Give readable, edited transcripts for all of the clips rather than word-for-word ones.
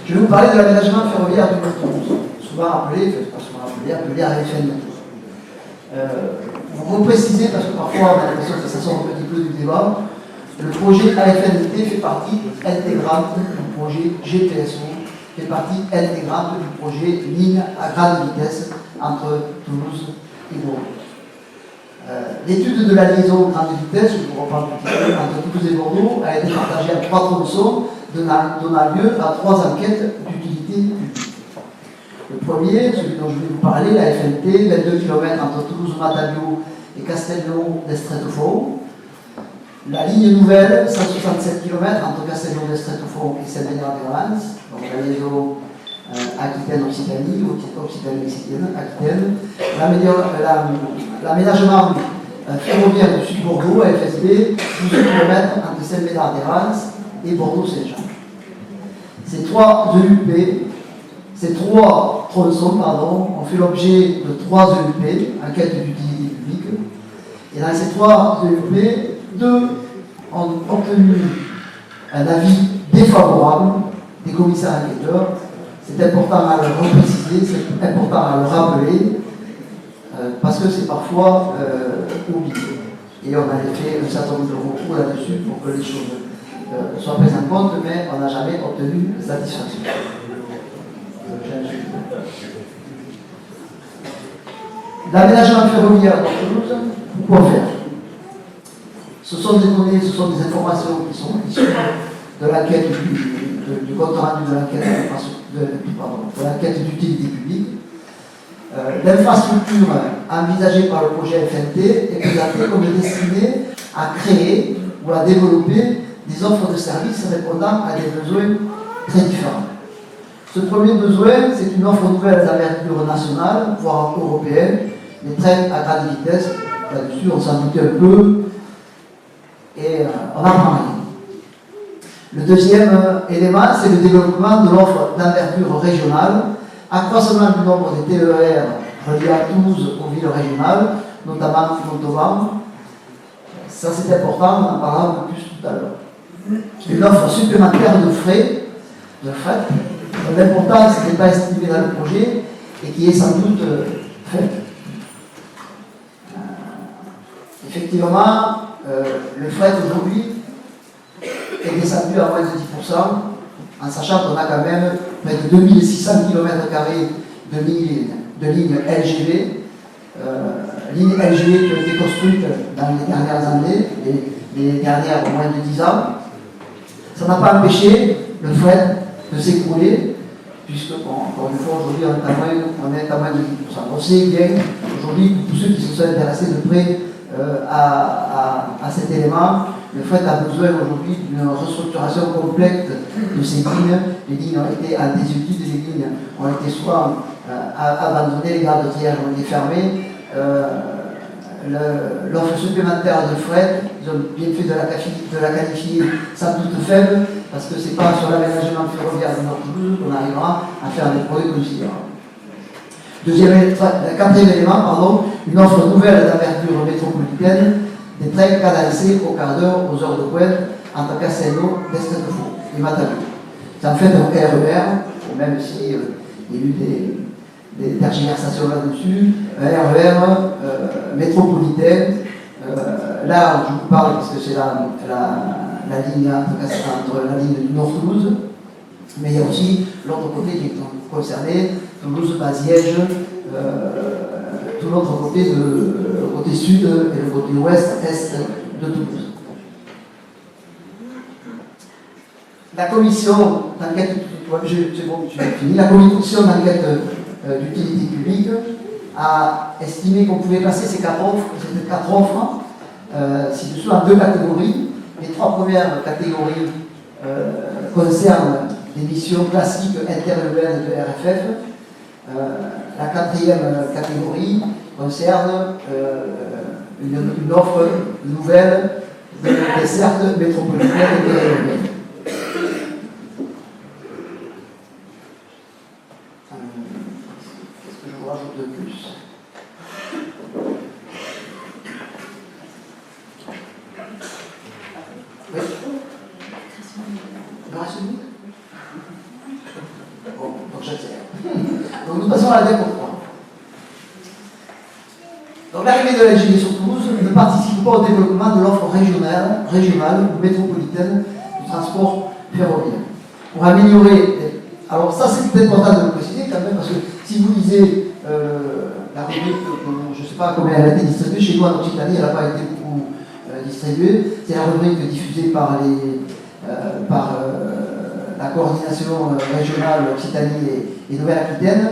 Je vais vous parler de l'aménagement ferroviaire du Nord-Toulouse, souvent appelé, pas souvent appelé AFN. Pour repréciser, parce que parfois on a l'impression que ça sort un petit peu du débat, le projet AFNT fait partie intégrante du projet GTSO, fait partie intégrante du projet ligne à grande vitesse entre Toulouse et Bordeaux. L'étude de la liaison grande vitesse, je vous reparle un petit peu, entre Toulouse et Bordeaux, a été partagée en 3 tronçons, donnant lieu à 3 enquêtes d'utilité publique. Le premier, celui dont je vais vous parler, la FNT, 22 km entre Toulouse-Matabio et Castelnau-d'Estrétefort. La ligne nouvelle, 167 km entre Castelnau-d'Estrétefort et Saint-Médard-des-Rances, donc la liaison Aquitaine-Occitanie, Occitanie-Aquitaine. L'aménagement ferroviaire du Sud-Bordeaux, FSB, 12 km entre Saint-Médard-des-Rances et Bordeaux-Saint-Jean. Ces 3 EUP, ces 3 tronçons, ont fait l'objet de 3 EUP, enquête d'utilité publique. Et dans ces 3 EUP, 2 ont obtenu un avis défavorable des commissaires enquêteurs. C'est important à le repréciser, c'est important à le rappeler, parce que c'est parfois oublié. Et on a fait un certain nombre de recours là-dessus pour que les choses soient prises en compte, mais on n'a jamais obtenu satisfaction. L'aménagement ferroviaire de Toulouse, pourquoi faire? Ce sont des données, ce sont des informations qui sont issues de l'enquête du compte rendu de l'enquête d'utilité publique. L'infrastructure envisagée par le projet FNT est présentée comme destinée à créer ou à développer des offres de services répondant à des besoins très différents. Ce premier besoin, c'est une offre nouvelle d'envergure nationale, voire européenne, des trains à grande vitesse. Là-dessus, on s'en doutait un peu et on n'apprend rien. Le deuxième élément, c'est le développement de l'offre d'envergure régionale, accroissement du nombre des TER reliés à Toulouse aux villes régionales, notamment Montauban. Ça, c'est important, on en parlera un peu plus tout à l'heure. Une offre supplémentaire de frais, l'important, ce n'est pas estimé dans le projet et qui est sans doute faite. Effectivement, le fret aujourd'hui est descendu à moins de 10%, en sachant qu'on a quand même près de 2600 km² de lignes LGV. Lignes LGV qui ont été construites dans les dernières années, les dernières moins de 10 ans. Ça n'a pas empêché le fret de s'écrouler, puisque, bon, encore une fois, aujourd'hui, on est à moins de 10%. On sait bien, aujourd'hui, tous ceux qui se sont intéressés de près à cet élément, le fret a besoin aujourd'hui d'une restructuration complète de ces lignes. Les lignes ont été en désuétude, les lignes ont été soit abandonnées, les gares de triage ont été fermées. L'offre supplémentaire de fret, ils ont bien fait de la qualifier sans doute faible, parce que ce n'est pas sur l'aménagement ferroviaire de Nord-Toulouse qu'on arrivera à faire des progrès considérables. Quatrième élément, une offre nouvelle d'envergure métropolitaine, des trains cadencés au quart d'heure, aux heures de pointe, entre Castelnau, d'Estréfort et Matabio. C'est en fait un RER, même si il y a eu des tergiversations là-dessus, un RER métropolitain. Là, je vous parle parce que c'est la ligne entre la ligne du Nord-Toulouse, mais il y a aussi l'autre côté qui est concerné, Toulouse-Baziège, tout l'autre côté, le côté sud et le côté ouest-est de Toulouse. La commission d'enquête, la commission d'enquête d'utilité publique a estimé qu'on pouvait classer ces 4 offres ci-dessous en 2 catégories. Les 3 premières catégories concernent des missions classiques interurbaines de RFF. La 4e catégorie concerne une offre nouvelle de desserte métropolitaine et urbaine. Qu'est-ce que je vous rajoute de plus? Oui. Le reste. Donc l'arrivée de la LGV sur Toulouse ne participe pas au développement de l'offre régionale ou métropolitaine du transport ferroviaire. Pour améliorer, alors ça c'est peut-être important de le préciser quand même, parce que si vous lisez la rubrique, je ne sais pas combien elle a été distribuée, chez nous en Occitanie elle n'a pas été beaucoup distribuée, c'est la rubrique diffusée par la coordination régionale Occitanie et Nouvelle-Aquitaine.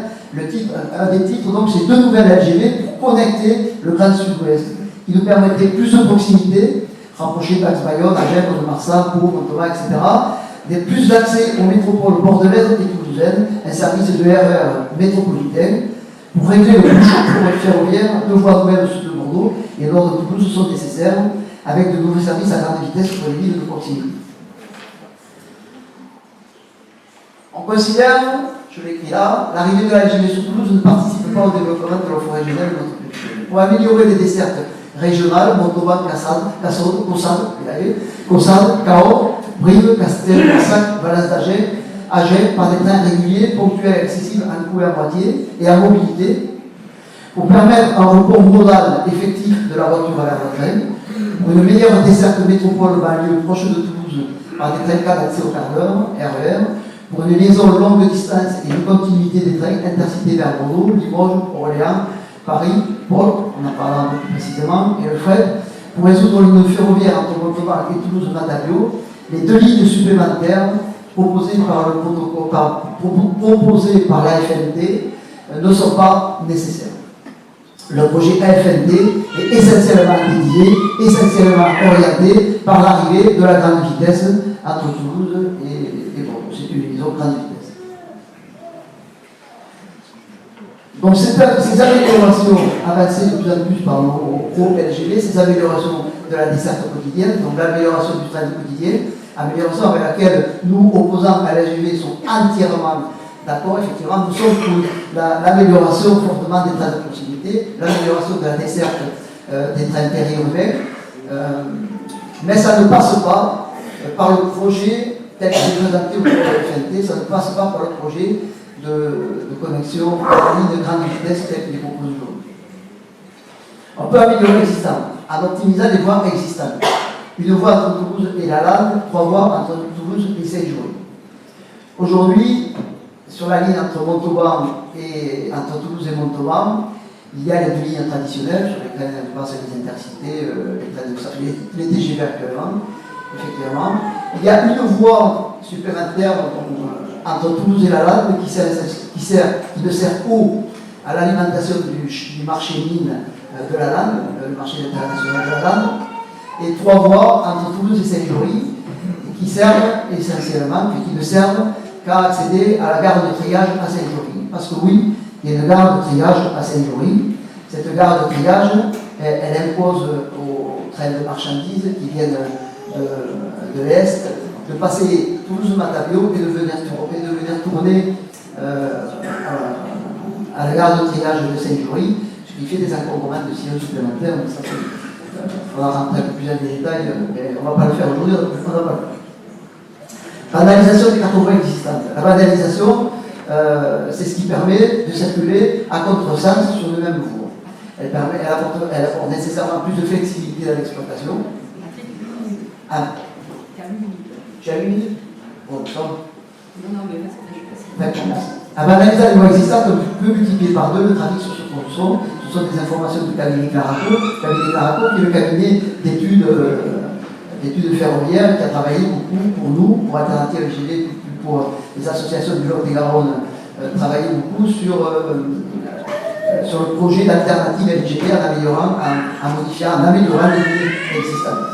Un des titres, donc, c'est 2 nouvelles LGV pour connecter le Grand Sud-Ouest, qui nous permettait plus de proximité, rapprocher d'Aix-Bayonne, Agen, de Marsan, Pau, Montauban, etc., plus d'accès aux métropoles bordelaises et toulousaines, un service de RER métropolitain. Pour régler le bouchon ferroviaire, 2 voies nouvelles au sud de Bordeaux et au nord de Toulouse sont nécessaires, avec de nouveaux services à grande vitesse pour les villes de proximité. On considère, je l'écris là, l'arrivée de la LGV sur Toulouse ne participe pas au développement de l'offre régionale de notre culture. Pour améliorer les dessertes régionales, Montauban, Cassade, Caussade, Cahors, Brive, Castel, Cassac, Valence d'Agen, Agen, par des trains réguliers, ponctuels, accessibles en coût et en moitié, et en mobilité, pour permettre un report modal effectif de la voiture à l'air pour une meilleure desserte métropole banlieue proche de Toulouse par des trains d'accès au quart d'heure, RER, pour une liaison longue distance et une continuité des trains intercités vers Bordeaux, Limoges, Orléans, Paris, Pôle, on en parlera un peu plus précisément, et le fret, pour résoudre une ferroviaire entre Montauban et Toulouse-Matavio, les 2 lignes supplémentaires proposées par la FNT ne sont pas nécessaires. Le projet AFNT est essentiellement dédié, essentiellement orienté par l'arrivée de la grande vitesse entre Toulouse et Bordeaux. C'est une liaison grande vitesse. Donc ces améliorations avancées de plus en plus par nos pro-LGV, ces améliorations de la desserte quotidienne, donc l'amélioration du train quotidien, amélioration avec laquelle nous, opposants à l'LGV, sont entièrement d'accord. Effectivement, nous sommes pour l'amélioration fortement des trains de proximité, l'amélioration de la desserte des trains périurbains, mais ça ne passe pas par le projet tel qu'il est présenté au niveau de la FNT, ça ne passe pas par le projet de connexion à la ligne de grande vitesse tel qu'il est proposé aujourd'hui. On peut améliorer l'existant en optimisant les voies existantes. Une voie entre Toulouse et la Lande, 3 voies entre Toulouse et Saint-Joury. Aujourd'hui, sur la ligne entre Toulouse et Montauban, il y a les 2 lignes traditionnelles sur lesquelles on passe les intercités, les TGV actuellement, effectivement. Il y a une voie supplémentaire entre Toulouse et la Lande qui ne sert qu'au à l'alimentation du marché mine de la Lande, le marché international de la Lande, et 3 voies entre Toulouse et Saint-Joury qui servent essentiellement, mais qui ne servent qu'à accéder à la gare de triage à Saint-Joury. Parce que oui, il y a une gare de triage à Saint-Joury. Cette gare de triage, elle impose aux trains de marchandises qui viennent de l'Est de passer Toulouse-Matavio et de venir tourner à la gare de triage de Saint-Joury, ce qui fait des encombrements de sillons supplémentaires. On va rentrer un peu plus dans les détails, mais on ne va pas le faire aujourd'hui, on n'a pas le temps. Banalisation des cartographies existantes. La banalisation, c'est ce qui permet de circuler à contresens sur le même voie. Elle apporte nécessairement plus de flexibilité dans l'exploitation. Tu as une minute? Bon, non, mais à banaliser les voies existantes, on peut multiplier par 2 le trafic sur ce tronçon. Ce sont des informations du cabinet Claraco. Le cabinet Claraco, qui est le cabinet d'études ferroviaires, qui a travaillé beaucoup pour nous, pour Alternative LGV, pour les associations du Lot-et-Garonne, travaillé beaucoup sur le projet d'Alternative LGV en améliorant les lignes existantes.